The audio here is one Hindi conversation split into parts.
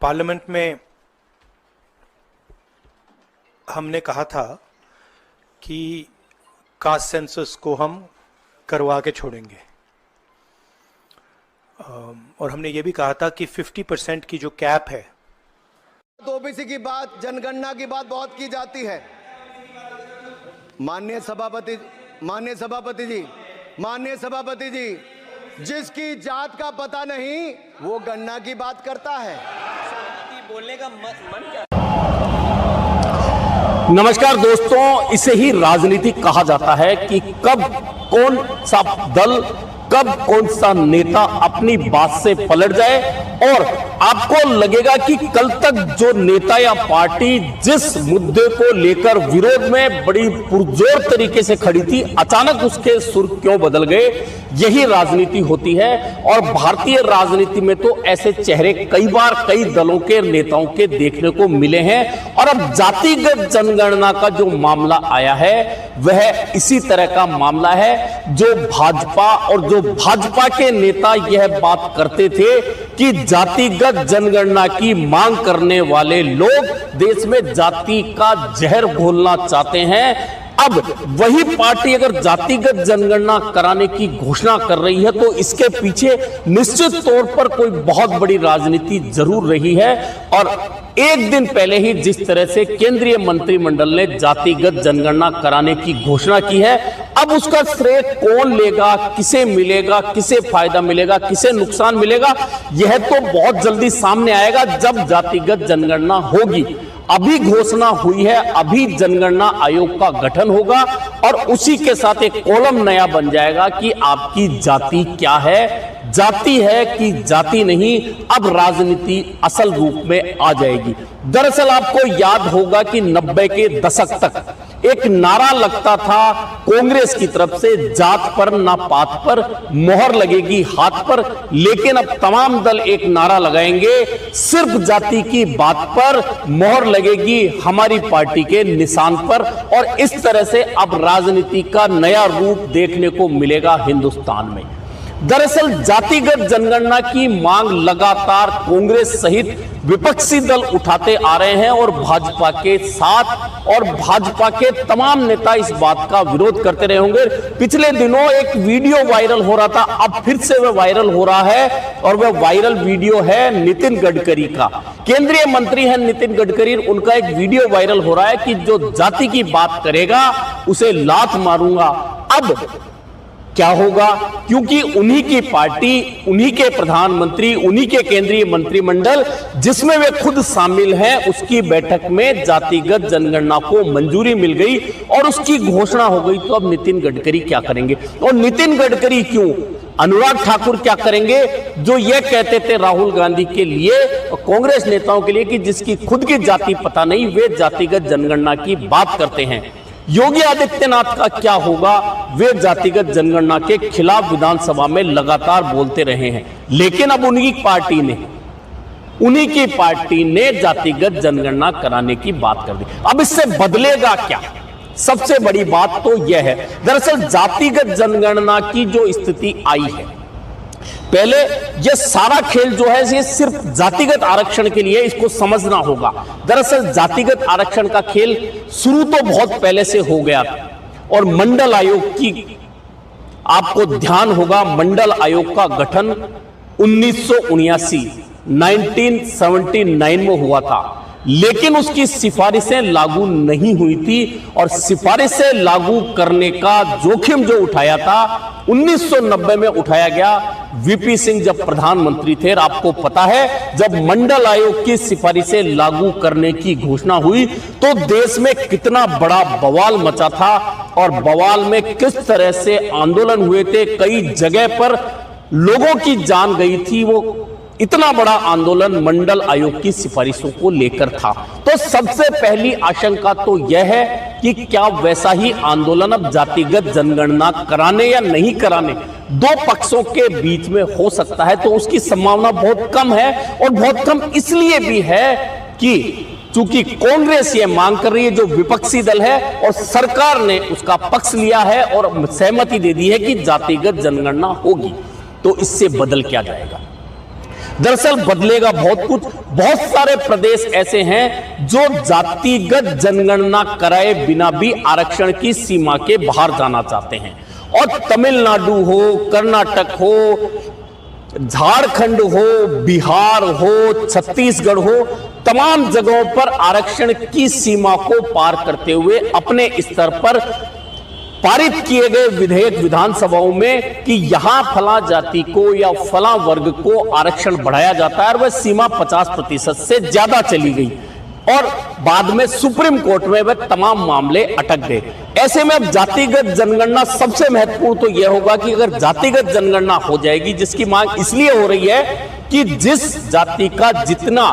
पार्लियामेंट में हमने कहा था कि कास्ट सेंसस को हम करवा के छोड़ेंगे और हमने ये भी कहा था कि 50% की जो कैप है, तो ओबीसी की बात, जनगणना की बात बहुत की जाती है। माननीय सभापति जी, जिसकी जात का पता नहीं वो गणना की बात करता है। बोलने का मन क्या? नमस्कार दोस्तों, इसे ही राजनीति कहा जाता है कि कब कौन सा दल, कब कौन सा नेता अपनी बात से पलट जाए और आपको लगेगा कि कल तक जो नेता या पार्टी जिस मुद्दे को लेकर विरोध में बड़ी पुरजोर तरीके से खड़ी थी, अचानक उसके सुर क्यों बदल गए। यही राजनीति होती है और भारतीय राजनीति में तो ऐसे चेहरे कई बार कई दलों के नेताओं के देखने को मिले हैं। और अब जातिगत जनगणना का जो मामला आया है वह इसी तरह का मामला है। जो भाजपा और जो भाजपा के नेता यह बात करते थे कि जातिगत जनगणना की मांग करने वाले लोग देश में जाति का जहर घोलना चाहते हैं, अब वही पार्टी अगर जातिगत जनगणना कराने की घोषणा कर रही है तो इसके पीछे निश्चित तौर पर कोई बहुत बड़ी राजनीति जरूर रही है। और एक दिन पहले ही जिस तरह से केंद्रीय मंत्रिमंडल ने जातिगत जनगणना कराने की घोषणा की है, अब उसका श्रेय कौन लेगा, किसे मिलेगा, किसे फायदा मिलेगा, किसे नुकसान मिलेगा, यह तो बहुत जल्दी सामने आएगा जब जातिगत जनगणना होगी। अभी घोषणा हुई है, अभी जनगणना आयोग का गठन होगा और उसी के साथ एक कॉलम नया बन जाएगा कि आपकी जाति क्या है, जाति है कि जाति नहीं। अब राजनीति असल रूप में आ जाएगी। दरअसल आपको याद होगा कि 90 के दशक तक एक नारा लगता था कांग्रेस की तरफ से, जात पर ना पात पर मोहर लगेगी हाथ पर। लेकिन अब तमाम दल एक नारा लगाएंगे, सिर्फ जाति की बात पर मोहर लगेगी हमारी पार्टी के निशान पर। और इस तरह से अब राजनीति का नया रूप देखने को मिलेगा हिंदुस्तान में। दरअसल जातिगत जनगणना की मांग लगातार कांग्रेस सहित विपक्षी दल उठाते आ रहे हैं और भाजपा के साथ और भाजपा के तमाम नेता इस बात का विरोध करते रहे होंगे। पिछले दिनों एक वीडियो वायरल हो रहा था, अब फिर से वह वायरल हो रहा है और वह वायरल वीडियो है नितिन गडकरी का। केंद्रीय मंत्री हैं नितिन गडकरी, उनका एक वीडियो वायरल हो रहा है कि जो जाति की बात करेगा उसे लात मारूंगा। अब क्या होगा, क्योंकि उन्हीं की पार्टी, उन्हीं के प्रधानमंत्री, उन्हीं के केंद्रीय मंत्रिमंडल जिसमें वे खुद शामिल हैं, उसकी बैठक में जातिगत जनगणना को मंजूरी मिल गई और उसकी घोषणा हो गई। तो अब नितिन गडकरी क्या करेंगे? और नितिन गडकरी क्यों, अनुराग ठाकुर क्या करेंगे, जो ये कहते थे राहुल गांधी के लिए और कांग्रेस नेताओं के लिए कि जिसकी खुद की जाति पता नहीं वे जातिगत जनगणना की बात करते हैं। योगी आदित्यनाथ का क्या होगा, वे जातिगत जनगणना के खिलाफ विधानसभा में लगातार बोलते रहे हैं। लेकिन अब उन्हीं की पार्टी ने जातिगत जनगणना कराने की बात कर दी। अब इससे बदलेगा क्या? सबसे बड़ी बात तो यह है, दरअसल जातिगत जनगणना की जो स्थिति आई है, पहले यह सारा खेल जो है ये सिर्फ जातिगत आरक्षण के लिए, इसको समझना होगा। दरअसल जातिगत आरक्षण का खेल शुरू तो बहुत पहले से हो गया था और मंडल आयोग की, आपको ध्यान होगा, मंडल आयोग का गठन 1979 में हुआ था। लेकिन उसकी सिफारिशें लागू नहीं हुई थी और सिफारिशें लागू करने का जोखिम जो उठाया था 1990 में उठाया गया। वीपी सिंह जब प्रधानमंत्री थे, आपको पता है जब मंडल आयोग की सिफारिशें लागू करने की घोषणा हुई तो देश में कितना बड़ा बवाल मचा था और बवाल में किस तरह से आंदोलन हुए थे, कई जगह पर लोगों की जान गई थी। वो इतना बड़ा आंदोलन मंडल आयोग की सिफारिशों को लेकर था। तो सबसे पहली आशंका तो यह है कि क्या वैसा ही आंदोलन अब जातिगत जनगणना कराने या नहीं कराने, दो पक्षों के बीच में हो सकता है। तो उसकी संभावना बहुत कम है और बहुत कम इसलिए भी है कि चूंकि कांग्रेस ये मांग कर रही है, जो विपक्षी दल है, और सरकार ने उसका पक्ष लिया है और सहमति दे दी है कि जातिगत जनगणना होगी। तो इससे बदल क्या जाएगा? दरअसल बदलेगा बहुत कुछ। बहुत सारे प्रदेश ऐसे हैं जो जातिगत जनगणना कराए बिना भी आरक्षण की सीमा के बाहर जाना चाहते हैं, और तमिलनाडु हो, कर्नाटक हो, झारखंड हो, बिहार हो, छत्तीसगढ़ हो, तमाम जगहों पर आरक्षण की सीमा को पार करते हुए अपने स्तर पर पारित किए गए विधेयक विधानसभाओं में कि यहां फला जाति को या फला वर्ग को आरक्षण बढ़ाया जाता है, और वह सीमा 50% से ज्यादा चली गई, और बाद में सुप्रीम कोर्ट में वह तमाम मामले अटक गए। ऐसे में अब जातिगत जनगणना सबसे महत्वपूर्ण तो यह होगा कि अगर जातिगत जनगणना हो जाएगी, जिसकी मांग इसलिए हो रही है कि जिस जाति का जितना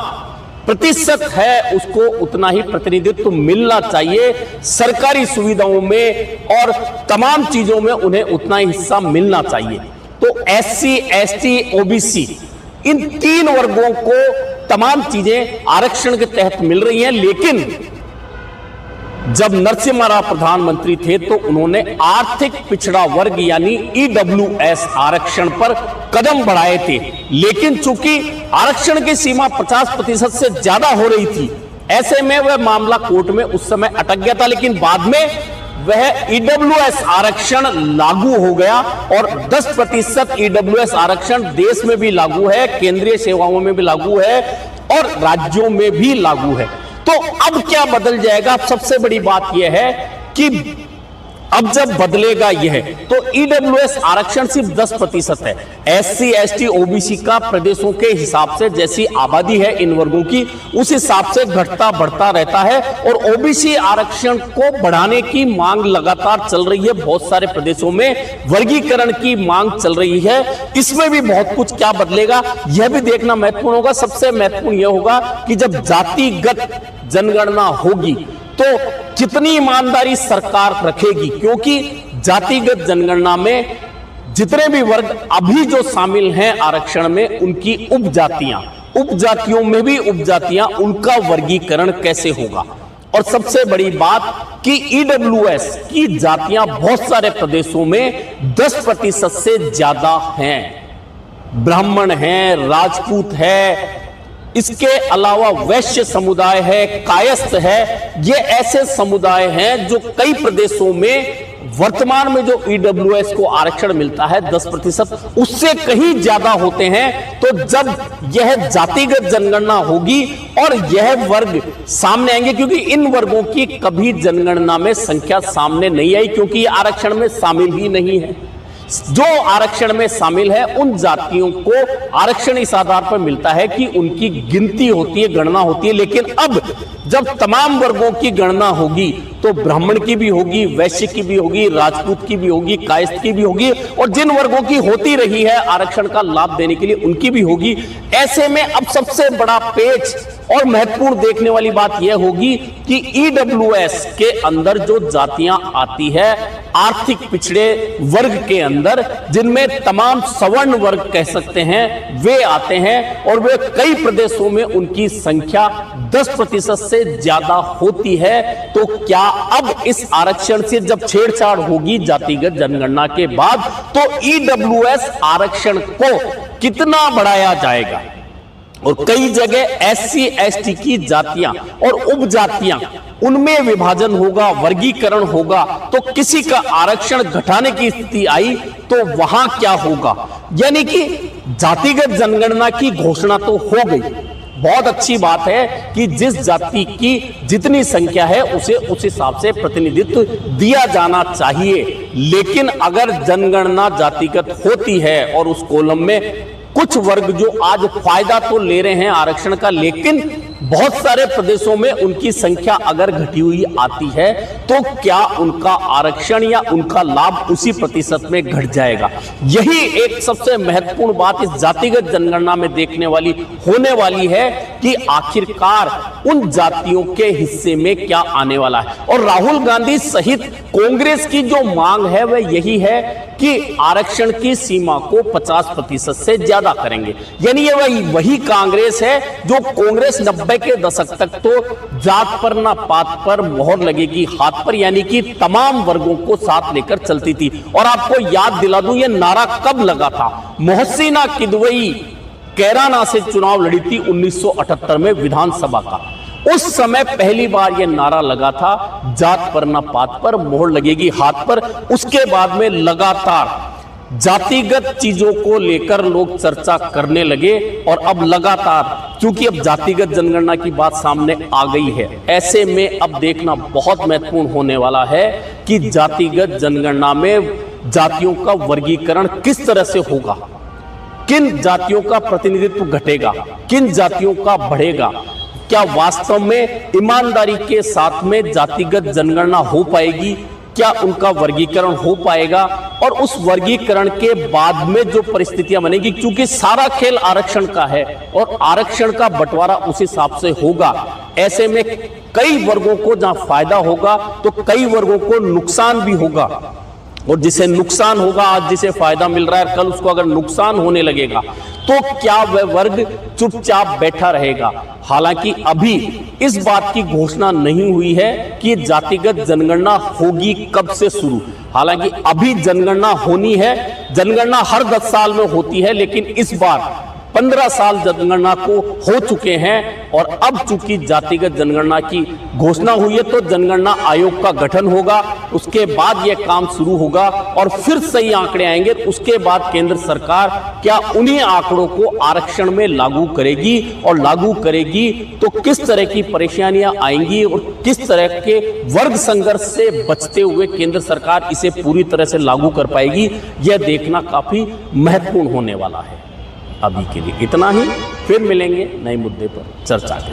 प्रतिशत है उसको उतना ही प्रतिनिधित्व मिलना चाहिए, सरकारी सुविधाओं में और तमाम चीजों में उन्हें उतना ही हिस्सा मिलना चाहिए। तो SC, ST, OBC इन 3 वर्गों को तमाम चीजें आरक्षण के तहत मिल रही हैं, लेकिन जब नरसिम्हा राव प्रधानमंत्री थे तो उन्होंने आर्थिक पिछड़ा वर्ग यानी EWS आरक्षण पर कदम बढ़ाए थे, लेकिन चूंकि आरक्षण की सीमा 50% से ज्यादा हो रही थी, ऐसे में वह मामला कोर्ट में उस समय अटक गया था। लेकिन बाद में वह EWS आरक्षण लागू हो गया, और 10% EWS आरक्षण देश में भी लागू है, केंद्रीय सेवाओं में भी लागू है और राज्यों में भी लागू है। तो अब क्या बदल जाएगा? सबसे बड़ी बात यह है कि अब जब बदलेगा यह, तो EWS आरक्षण सिर्फ 10% है। SC, ST, OBC का प्रदेशों के हिसाब से जैसी आबादी है इन वर्गों की, उस हिसाब से घटता बढ़ता रहता है, और OBC आरक्षण को बढ़ाने की मांग लगातार चल रही है। बहुत सारे प्रदेशों में वर्गीकरण की मांग चल रही है। इसमें भी बहुत कुछ क्या बदलेगा यह भी देखना महत्वपूर्ण होगा। सबसे महत्वपूर्ण यह होगा कि जब जातिगत जनगणना होगी तो कितनी ईमानदारी सरकार रखेगी, क्योंकि जातिगत जनगणना में जितने भी वर्ग अभी जो शामिल हैं आरक्षण में, उनकी उपजातियों में भी उपजातियां, उनका वर्गीकरण कैसे होगा। और सबसे बड़ी बात कि EWS की जातियां बहुत सारे प्रदेशों में 10% से ज्यादा हैं। ब्राह्मण हैं, राजपूत है, इसके अलावा वैश्य समुदाय है, कायस्थ है। ये ऐसे समुदाय हैं जो कई प्रदेशों में वर्तमान में जो EWS को आरक्षण मिलता है 10%, उससे कहीं ज्यादा होते हैं। तो जब यह जातिगत जनगणना होगी और यह वर्ग सामने आएंगे, क्योंकि इन वर्गों की कभी जनगणना में संख्या सामने नहीं आई, क्योंकि ये आरक्षण में शामिल ही नहीं है। जो आरक्षण में शामिल है उन जातियों को आरक्षण इस आधार पर मिलता है कि उनकी गिनती होती है, गणना होती है। लेकिन अब जब तमाम वर्गों की गणना होगी तो ब्राह्मण की भी होगी, वैश्य की भी होगी, राजपूत की भी होगी, कायस्थ की भी होगी, और जिन वर्गों की होती रही है आरक्षण का लाभ देने के लिए उनकी भी होगी। ऐसे में अब सबसे बड़ा पेच और महत्वपूर्ण देखने वाली बात यह होगी कि EWS के अंदर जो जातियां आती है आर्थिक पिछड़े वर्ग के अंदर, जिनमें तमाम सवर्ण वर्ग कह सकते हैं, वे आते हैं, और वे कई प्रदेशों में उनकी संख्या 10% से ज्यादा होती है। तो क्या अब इस आरक्षण से जब छेड़छाड़ होगी जातिगत जनगणना के बाद, तो EWS आरक्षण को कितना बढ़ाया जाएगा? और कई जगह SC, ST की जातियां और उपजातियां, उनमें विभाजन होगा, वर्गीकरण होगा, तो किसी का आरक्षण घटाने की स्थिति आई तो वहां क्या होगा? यानी कि जातिगत जनगणना की घोषणा तो हो गई, बहुत अच्छी बात है कि जिस जाति की जितनी संख्या है उसे उस हिसाब से प्रतिनिधित्व दिया जाना चाहिए। लेकिन अगर जनगणना जातिगत होती है और उस कॉलम में कुछ वर्ग जो आज फायदा तो ले रहे हैं आरक्षण का, लेकिन बहुत सारे प्रदेशों में उनकी संख्या अगर घटी हुई आती है, तो क्या उनका आरक्षण या उनका लाभ उसी प्रतिशत में घट जाएगा? यही एक सबसे महत्वपूर्ण बात इस जातिगत जनगणना में देखने वाली होने वाली है कि आखिरकार उन जातियों के हिस्से में क्या आने वाला है। और राहुल गांधी सहित कांग्रेस की जो मांग है वह यही है कि आरक्षण की सीमा को 50% से ज्यादा करेंगे। यानी ये वही कांग्रेस है जो कांग्रेस 90 के दशक तक तो जात पर ना पात पर मोहर लगेगी हाथ पर, यानी कि तमाम वर्गों को साथ लेकर चलती थी। और आपको याद दिला दूं ये नारा कब लगा था? मोहसिना किदवई कैराना से चुनाव लड़ी थी 1978 में विधानसभा का। उस समय पहली बार यह नारा लगा था, जात पर ना पात पर, मोहर लगेगी हाथ पर। उसके बाद में लगातार जातिगत चीजों को लेकर लोग चर्चा करने लगे और अब लगातार, क्योंकि अब जातिगत जनगणना की बात सामने आ गई है, ऐसे में अब देखना बहुत महत्वपूर्ण होने वाला है कि जातिगत जनगणना में जातियों का वर्गीकरण किस तरह से होगा, किन जातियों का प्रतिनिधित्व घटेगा, किन जातियों का बढ़ेगा। क्या वास्तव में ईमानदारी के साथ में जातिगत जनगणना हो पाएगी, क्या उनका वर्गीकरण हो पाएगा, और उस वर्गीकरण के बाद में जो परिस्थितियां बनेगी, क्योंकि सारा खेल आरक्षण का है और आरक्षण का बंटवारा उस हिसाब से होगा। ऐसे में कई वर्गों को जहां फायदा होगा तो कई वर्गों को नुकसान भी होगा, और जिसे नुकसान होगा, आज जिसे फायदा मिल रहा है, कल उसको अगर नुकसान होने लगेगा तो क्या वह वर्ग चुपचाप बैठा रहेगा। हालांकि अभी इस बात की घोषणा नहीं हुई है कि जातिगत जनगणना होगी कब से शुरू। हालांकि अभी जनगणना होनी है, जनगणना हर 10 साल में होती है, लेकिन इस बार 15 साल जनगणना को हो चुके हैं और अब चूंकि जातिगत जनगणना की घोषणा हुई है तो जनगणना आयोग का गठन होगा, उसके बाद यह काम शुरू होगा और फिर सही आंकड़े आएंगे। उसके बाद केंद्र सरकार क्या उन्हीं आंकड़ों को आरक्षण में लागू करेगी, और लागू करेगी तो किस तरह की परेशानियां आएंगी और किस तरह के वर्ग संघर्ष से बचते हुए केंद्र सरकार इसे पूरी तरह से लागू कर पाएगी, यह देखना काफी महत्वपूर्ण होने वाला है। अभी के लिए इतना ही, फिर मिलेंगे नए मुद्दे पर चर्चा करेंगे।